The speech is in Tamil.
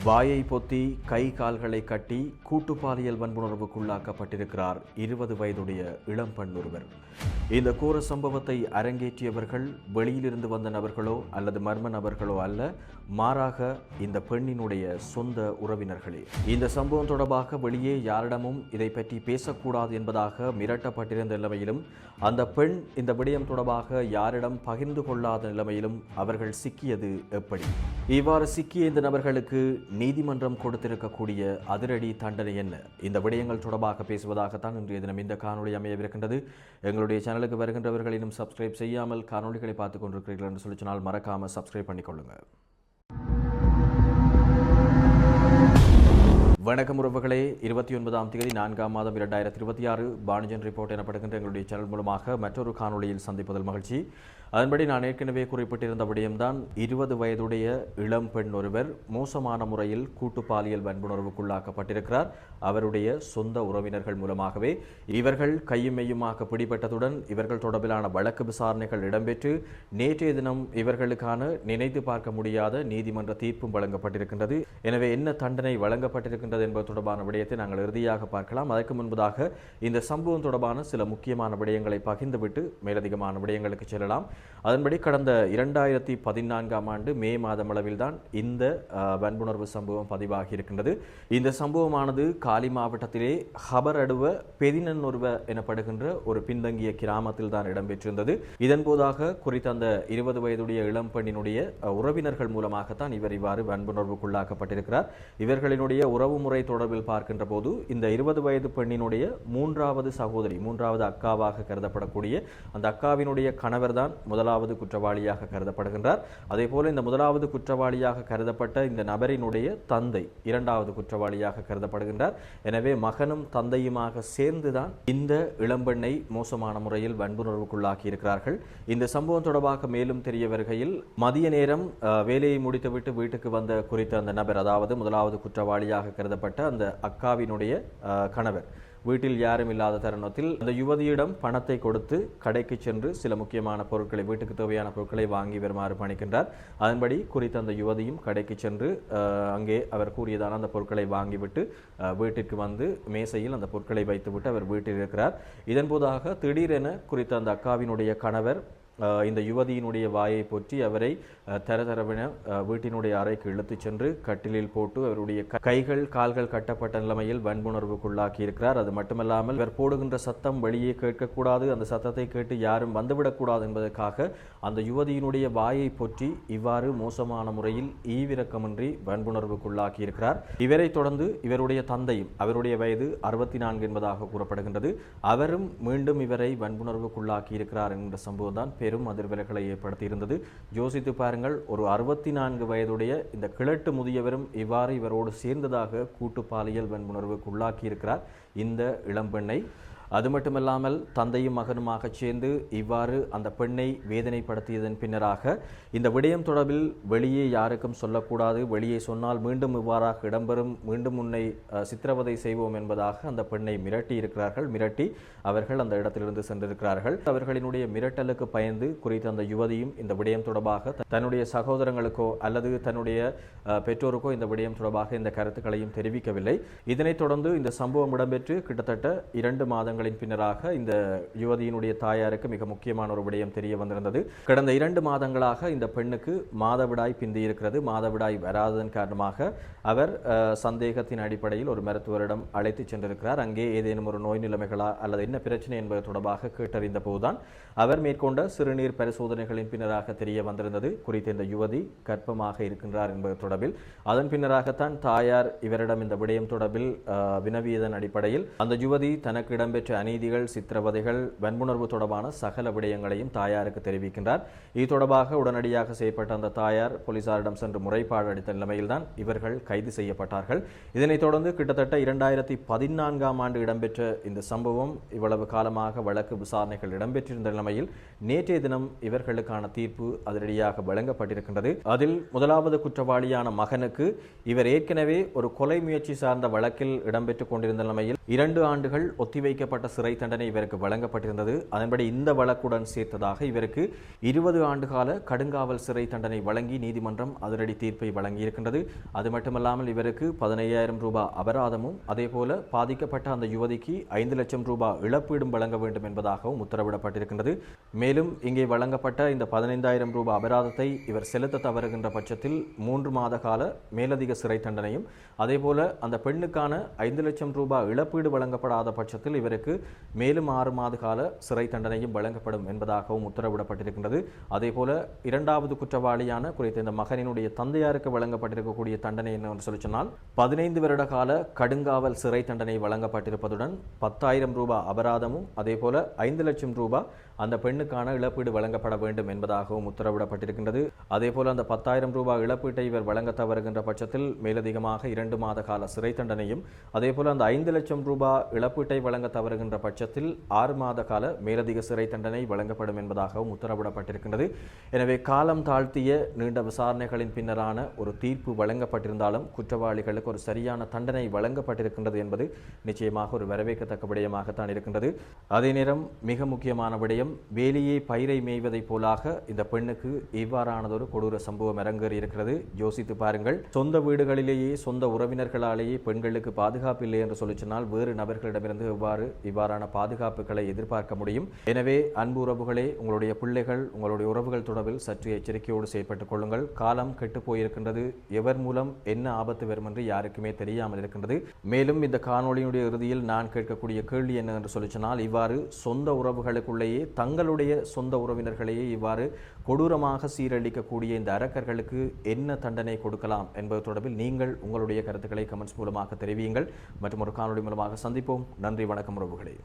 வாயை பொத்தி கை கால்களை கட்டி கூட்டு பாலியல் வன்புணர்வுக்குள்ளாக்கப்பட்டிருக்கிறார் 20 வயதுடைய இளம்பெண் ஒருவர். இந்த கோர சம்பவத்தை அரங்கேற்றியவர்கள் வெளியிலிருந்து வந்த நபர்களோ அல்லது மர்ம நபர்களோ அல்ல, மாறாக இந்த பெண்ணினுடைய சொந்த உறவினர்களே. இந்த சம்பவம் தொடர்பாக வெளியே யாரிடமும் இதை பற்றி பேசக்கூடாது என்பதாக மிரட்டப்பட்டிருந்த நிலைமையிலும், அந்த பெண் இந்த விடயம் தொடர்பாக யாரிடம் பகிர்ந்து கொள்ளாத நிலைமையிலும் அவர்கள் சிக்கியது எப்படி? இவ்வாறு சிக்கிய இந்த நபர்களுக்கு நீதிமன்றம் கொடுத்திருக்கக்கூடிய அதிரடி தண்டனை என்ன? இந்த விடயங்கள் தொடர்பாக பேசுவதாகத்தான் இன்றைய தினம் இந்த காணொலி அமையவிருக்கின்றது. எங்களுடைய சேனலுக்கு வருகின்றவர்கள் இன்னும் சப்ஸ்கிரைப் செய்யாமல் காணொலிகளை பார்த்துக் கொண்டிருக்கிறீர்கள் என்று சொல்லி சொன்னால் மறக்காம சப்ஸ்கிரைப் பண்ணிக்கொள்ளுங்க. வணக்கம் உறவுகளே, 29ஆம் தேதி 4ஆம் மாதம் 2026 பானுஜன் ரிப்போர்ட் எனப்படுகின்ற எங்களுடைய சேனல் மூலமாக மற்றொரு காணொலியில் சந்திப்பதில் மகிழ்ச்சி. அதன்படி நான் ஏற்கனவே குறிப்பிட்டிருந்த விடயம்தான், 20 வயதுடைய இளம் பெண் ஒருவர் மோசமான முறையில் கூட்டு பாலியல் வன்புணர்வுக்குள்ளாக்கப்பட்டிருக்கிறார். அவருடைய சொந்த உறவினர்கள் மூலமாகவே இவர்கள் கையும் மெய்யுமாக பிடிபட்டதுடன் இவர்கள் தொடர்பிலான வழக்கு விசாரணைகள் இடம்பெற்று நேற்றைய தினம் இவர்களுக்கான நினைத்து பார்க்க முடியாத நீதிமன்ற தீர்ப்பும் வழங்கப்பட்டிருக்கின்றது. எனவே என்ன தண்டனை வழங்கப்பட்டிருக்கின்றது என்பது தொடர்பான விடயத்தை நாங்கள் இறுதியாக பார்க்கலாம். அதற்கு முன்பதாக இந்த சம்பவம் தொடர்பான சில முக்கியமான விடயங்களை பகிர்ந்துவிட்டு மேலதிகமான விடயங்களுக்கு செல்லலாம். அதன்படி கடந்த 2014ஆம் ஆண்டு மே மாதம் அளவில் தான் இந்த வன்புணர்வு சம்பவம் பதிவாகி இருக்கின்றது. இந்த சம்பவமானது காலி மாவட்டத்திலே ஹபரடுவ பெதினொருவ எனப்படுகின்ற ஒரு பின்தங்கிய கிராமத்தில் தான் இடம்பெற்றிருந்தது. இதன் போதாக குறித்த அந்த 20 வயதுடைய இளம் பெண்ணினுடைய உறவினர்கள் மூலமாகத்தான் இவர் இவ்வாறு வன்புணர்வுக்குள்ளாக்கப்பட்டிருக்கிறார். இவர்களினுடைய உறவு முறை தொடர்பில் பார்க்கின்ற போது இந்த 20 வயது பெண்ணினுடைய மூன்றாவது சகோதரி, மூன்றாவது அக்காவாக கருதப்படக்கூடிய அந்த அக்காவினுடைய கணவர் தான் முதலாவது குற்றவாளியாக கருதப்படுகின்றார். அதே போல இந்த முதலாவது குற்றவாளியாக கருதப்பட்ட இந்த நபரினுடைய தந்தை இரண்டாவது குற்றவாளியாக கருதப்படுகின்றார். எனவே மகனும் தந்தையுமாக சேர்ந்துதான் இந்த இளம்பெண்ணை மோசமான முறையில் வன்புணர்வுக்குள்ளாக்கி இருக்கிறார்கள். இந்த சம்பவம் தொடர்பாக மேலும் தெரிய வருகையில், மதிய நேரம் வேலையை முடித்துவிட்டு வீட்டுக்கு வந்த குறித்த அந்த நபர், அதாவது முதலாவது குற்றவாளியாக கருதப்பட்ட அந்த அக்காவினுடைய கணவர் வீட்டில் யாரும் இல்லாத தருணத்தில் அந்த யுவதியிடம் பணத்தை கொடுத்து கடைக்கு சென்று சில முக்கியமான பொருட்களை, வீட்டுக்கு தேவையான பொருட்களை வாங்கி வருமாறு பணிக்கின்றார். அதன்படி குறித்த அந்த யுவதியும் கடைக்கு சென்று அங்கே அவர் கூறியதான அந்த பொருட்களை வாங்கிவிட்டு வீட்டிற்கு வந்து மேசையில் அந்த பொருட்களை வைத்துவிட்டு அவர் வீட்டில் இருக்கிறார். இதன் போதாக திடீரென குறித்த அந்த அக்காவினுடைய கணவர் இந்த யுவதியினுடைய வாயை பொற்றி அவரை தரதரவென வீட்டினுடைய அறைக்கு இழுத்துச் சென்று கட்டிலில் போட்டு அவருடைய கைகள் கால்கள் கட்டப்பட்ட நிலைமையில் வன்புணர்வுக்குள்ளாக்கி இருக்கிறார். அது மட்டுமல்லாமல் இவர் போடுகின்ற சத்தம் வெளியே கேட்கக்கூடாது, அந்த சத்தத்தை கேட்டு யாரும் வந்துவிடக்கூடாது என்பதற்காக அந்த யுவதியினுடைய வாயை பொற்றி இவ்வாறு மோசமான முறையில் ஈவிரக்கமின்றி வன்புணர்வுக்குள்ளாக்கி இருக்கிறார். இவரை தொடர்ந்து இவருடைய தந்தையும், அவருடைய வயது 64 என்பதாக கூறப்படுகின்றது, அவரும் மீண்டும் இவரை வன்புணர்வுக்குள்ளாக்கி இருக்கிறார் என்ற சம்பவம் தான் பெரும் அதிர்வலைகளை ஏற்படுத்தியிருந்தது. யோசித்து பாருங்கள், ஒரு 64 வயதுடைய இந்த கிழட்டு முதியவரும் இவ்வாறு இவரோடு சேர்ந்ததாக கூட்டு பாலியல் வன்புணர்வுக்கு உள்ளாக்கி இருக்கிறார் இந்த இளம்பெண்ணை. அது மட்டுமல்லாமல் தந்தையும் மகனுமாக சேர்ந்து இவ்வாறு அந்த பெண்ணை வேதனைப்படுத்தியதன் பின்னராக இந்த விடயம் தொடர்பில் வெளியே யாருக்கும் சொல்லக்கூடாது, வெளியே சொன்னால் மீண்டும் இவ்வாறாக இடம்பெறும், மீண்டும் உன்னை சித்திரவதை செய்வோம் என்பதாக அந்த பெண்ணை மிரட்டி இருக்கிறார்கள். மிரட்டி அவர்கள் அந்த இடத்திலிருந்து சென்றிருக்கிறார்கள். அவர்களினுடைய மிரட்டலுக்கு பயந்து குறித்த அந்த யுவதியும் இந்த விடயம் தொடர்பாக தன்னுடைய சகோதரங்களுக்கோ அல்லது தன்னுடைய பெற்றோருக்கோ இந்த விடயம் தொடர்பாக இந்த கருத்துக்களையும் தெரிவிக்கவில்லை. இதனைத் தொடர்ந்து இந்த சம்பவம் இடம்பெற்று கிட்டத்தட்ட 2 மாதங்களின் பின்னராக இந்த யுவதியினுடைய தாயாருக்கு மிக முக்கியமான ஒரு விடயம் தெரிய வந்திருந்தது. கடந்த 2 மாதங்களாக இந்த பெண்ணுக்கு மாதவிடாய் பிந்தி இருக்கிறது. மாதவிடாய் வராததன் காரணமாக அவர் சந்தேகத்தின் அடிப்படையில் ஒரு மருத்துவரிடம் அழைத்து சென்றிருக்கிறார். அங்கே ஏதேனும் ஒரு நோய் நிலைமைகளா அல்லது என்ன பிரச்சனை என்பது தொடர்பாக கேட்டறிந்த போதுதான் அவர் மேற்கொண்ட சிறுநீர் பரிசோதனைகளின் பின்னராக தெரிய வந்திருந்தது குறித்த இந்த யுவதி கர்ப்பமாக இருக்கின்றார் என்பது தொடர்பில். அதன் பின்னராகத்தான் தாயார் இவரிடம் இந்த விடயம் தொடர்பில் வினவியதன் அடிப்படையில் அந்த யுவதி தனக்கு இடம்பெற்ற அநீதிகள், சித்திரவதைகள், வன்புணர்வு தொடர்பான சகல விடயங்களையும் தாயாருக்கு தெரிவிக்கின்றார். இது தொடர்பாக உடனடியாக செய்யப்பட்ட அந்த தாயார் போலீசாரிடம் சென்று முறைப்பாடு அளித்த நிலைமையில்தான் இவர்கள் கைது செய்யப்பட்டார்கள். இதனைத் தொடர்ந்து கிட்டத்தட்ட 2014ஆம் ஆண்டு இடம்பெற்ற இந்த சம்பவம் இவ்வளவு காலமாக வழக்கு விசாரணைகள் இடம்பெற்றிருந்த நிலைமையில் நேற்றைய தினம் இவர்களுக்கான தீர்ப்பு அதிரடியாக வழங்கப்பட்டிருக்கின்றது. அதில் முதலாவது குற்றவாளியான மகனுக்கு இவர் ஏற்கனவே ஒரு கொலை முயற்சி சார்ந்த வழக்கில் இடம்பெற்றுக் கொண்டிருந்த நிலைமையில் 2 ஆண்டுகள் ஒத்திவைக்கப்பட்ட சிறை தண்டனை இவருக்கு வழங்கப்பட்டிருந்தது. அதன்படி இந்த வழக்குடன் சேர்த்ததாக இவருக்கு 20 ஆண்டுகால கடுங்காவல் சிறை தண்டனை வழங்கி நீதிமன்றம் அதிரடி தீர்ப்பை வழங்கியிருக்கின்றது. அது மட்டுமல்லாமல் இவருக்கு 15,000 ரூபாய் அபராதமும் அதேபோல பாதிக்கப்பட்ட அந்த யுவதிக்கு 5 லட்சம் ரூபாய் இழப்பீடும் வழங்க வேண்டும் என்பதாகவும் உத்தரவிடப்பட்டிருக்கின்றது. மேலும் இங்கே வழங்கப்பட்ட இந்த 15,000 ரூபாய் அபராதத்தை இவர் செலுத்த தவறுகின்ற பட்சத்தில் 3 மாத கால மேலதிக சிறை தண்டனையும் அதேபோல அந்த பெண்ணுக்கான 5 லட்சம் ரூபாய் இழப்பீடு வழங்கப்படாத பட்சத்தில் இவருக்கு மேலும் 6 மாத கால சிறை தண்டனையும் வழங்கப்படும் என்பதாகவும் உத்தரவிடப்பட்டிருக்கின்றது. அதேபோல இரண்டாவது குற்றவாளியான குறித்த இந்த மகனினுடைய தந்தையாருக்கு வழங்கப்பட்டிருக்கக்கூடிய தண்டனை என்னவென்று சொல்லி சொன்னால் 15 வருட கால கடுங்காவல் சிறை தண்டனை வழங்கப்பட்டிருப்பதுடன் 10,000 ரூபாய் அபராதமும் அதேபோல 5 லட்சம் ரூபாய் அந்த பெண்ணுக்கான இழப்பீடு வழங்கப்பட வேண்டும் என்பதாகவும் உத்தரவிடப்பட்டிருக்கின்றது. அதேபோல அந்த 10,000 ரூபாய் இழப்பீட்டை இவர் வழங்க தவறுகின்ற பட்சத்தில் மேலதிகமாக 2 மாத கால சிறை தண்டனையும் அதேபோல அந்த 5 லட்சம் ரூபாய் இழப்பீட்டை வழங்க தவறுகின்ற பட்சத்தில் 6 மாத கால மேலதிக சிறை தண்டனை வழங்கப்படும் என்பதாகவும் உத்தரவிடப்பட்டிருக்கின்றது. எனவே காலம் தாழ்த்திய நீண்ட விசாரணைகளின் பின்னரான ஒரு தீர்ப்பு வழங்கப்பட்டிருந்தாலும் குற்றவாளிகளுக்கு ஒரு சரியான தண்டனை வழங்கப்பட்டிருக்கின்றது என்பது நிச்சயமாக ஒரு வரவேற்கத்தக்க விடயமாகத்தான் இருக்கின்றது. அதே நேரம் மிக முக்கியமான விடயம் வேலியே பயிரை மேய்வதைப் போலாக இந்த பெண்ணுக்கு இவ்வாறானதொரு கொடூர சம்பவம் அரங்கேறி இருக்கிறது. யோசித்து பாருங்கள், சொந்த வீடுகளிலேயே சொந்த உறவினர்களாலேயே பெண்களுக்கு பாதுகாப்பு இல்லை என்று சொல்லி சொன்னால் வேறு நபர்களிடமிருந்து எவ்வாறு இவ்வாறான பாதுகாப்புகளை எதிர்பார்க்க முடியும்? எனவே அன்பு உறவுகளே, உங்களுடைய பிள்ளைகள் உங்களுடைய உறவுகள் தொடர்பில் சற்று எச்சரிக்கையோடு செயற்பட்டுக் கொள்ளுங்கள். காலம் கெட்டு போயிருக்கின்றது. எவர் மூலம் என்ன ஆபத்து வரும் என்று யாருக்குமே தெரியாமல் இருக்கின்றது. மேலும் இந்த காணொளியுடைய இறுதியில் நான் கேட்கக்கூடிய கேள்வி என்ன என்று சொல்லி சொன்னால், இவ்வாறு சொந்த உறவுகளுக்குள்ளேயே தங்களுடைய சொந்த உறவினர்களையே இவ்வாறு கொடூரமாக சீரழிக்கக்கூடிய இந்த அரக்கர்களுக்கு என்ன தண்டனை கொடுக்கலாம் என்பது தொடர்பில் நீங்கள் உங்களுடைய கருத்துக்களை கமெண்ட்ஸ் மூலமாக தெரிவியுங்கள். மற்றும் ஒரு காணொளி மூலமாக சந்திப்போம். நன்றி, வணக்கம் உறவுகளே.